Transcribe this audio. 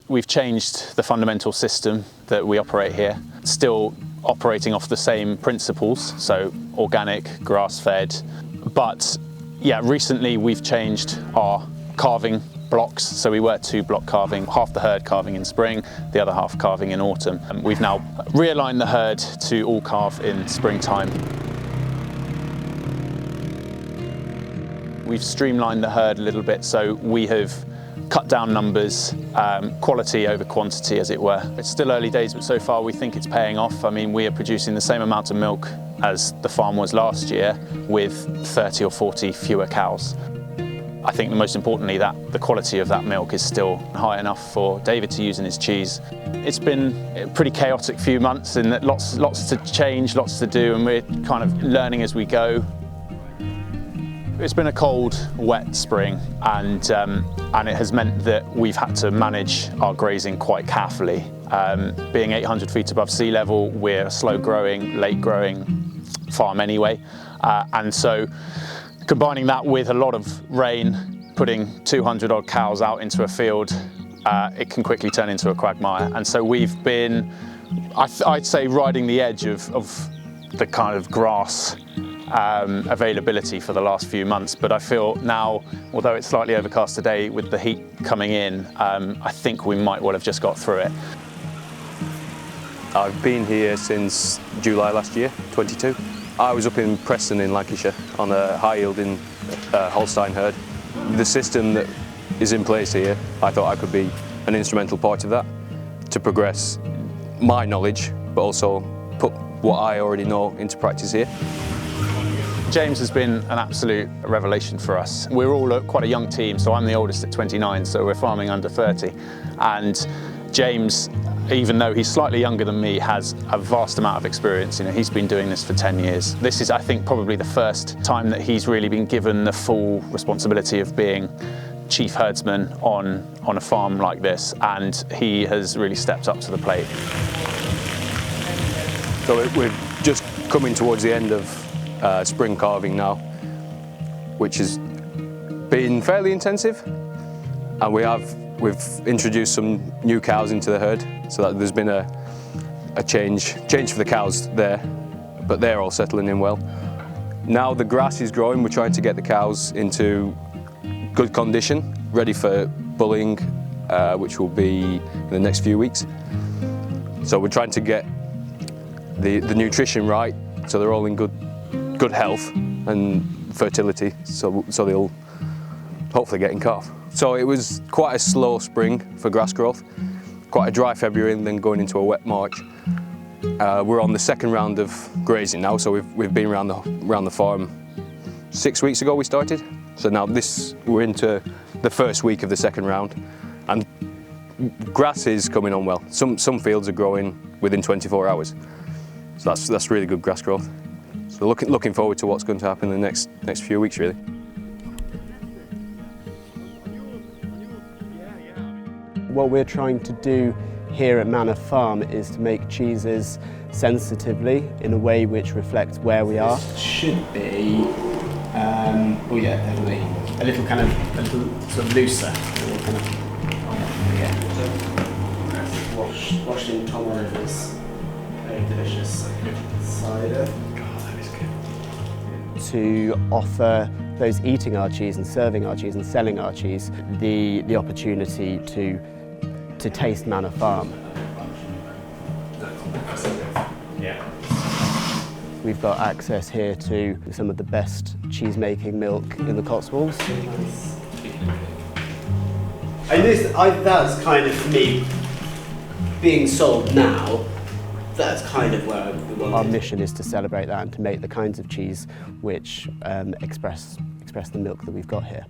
we've changed the fundamental system that we operate here, still operating off the same principles, so organic, grass-fed, but yeah, recently we've changed our calving blocks, so we were 2-block calving, half the herd calving in spring, the other half calving in autumn. And we've now realigned the herd to all calve in springtime. We've streamlined the herd a little bit, so we have cut down numbers, quality over quantity, as it were. It's still early days, but so far we think it's paying off. I mean, we are producing the same amount of milk as the farm was last year with 30 or 40 fewer cows. I think most importantly that the quality of that milk is still high enough for David to use in his cheese. It's been a pretty chaotic few months in that lots to change, lots to do, and we're kind of learning as we go. It's been a cold, wet spring, and it has meant that we've had to manage our grazing quite carefully. Being 800 feet above sea level, we're a slow-growing, late-growing farm anyway, and so combining that with a lot of rain, putting 200 odd cows out into a field, it can quickly turn into a quagmire. And so we've been, I'd say, riding the edge of the kind of grass availability for the last few months. But I feel now, although it's slightly overcast today with the heat coming in, I think we might well have just got through it. I've been here since July last year, 22. I was up in Preston in Lancashire on a high-yielding Holstein herd. The system that is in place here, I thought I could be an instrumental part of that to progress my knowledge, but also put what I already know into practice here. James has been an absolute revelation for us. We're all quite a young team, so I'm the oldest at 29, so we're farming under 30. And James, even though he's slightly younger than me, has a vast amount of experience. You know, he's been doing this for 10 years. This is, I think, probably the first time that he's really been given the full responsibility of being chief herdsman on a farm like this, and he has really stepped up to the plate. So we're just coming towards the end of spring calving now, which has been fairly intensive, and we've introduced some new cows into the herd, so that there's been a change for the cows there, but they're all settling in well. Now the grass is growing, we're trying to get the cows into good condition, ready for bulling, which will be in the next few weeks. So we're trying to get the nutrition right, so they're all in good health and fertility, so they'll hopefully get in calf. So it was quite a slow spring for grass growth, quite a dry February and then going into a wet March. We're on the second round of grazing now, so we've been around the farm 6 weeks ago we started. So now we're into the first week of the second round, and grass is coming on well. Some fields are growing within 24 hours, so that's really good grass growth. So looking forward to what's going to happen in the next few weeks, really. What we're trying to do here at Manor Farm is to make cheeses sensitively in a way which reflects where we are. Should be, oh yeah, definitely a little sort of looser. Kind of, yeah. Washed in Tom Oliver's very delicious cider. God, that is good. To offer those eating our cheese and serving our cheese and selling our cheese the opportunity to taste Manor Farm. Yeah. We've got access here to some of the best cheese-making milk in the Cotswolds. That's kind of, for me, being sold now, that's kind of where we want. Our mission is to celebrate that and to make the kinds of cheese which express the milk that we've got here.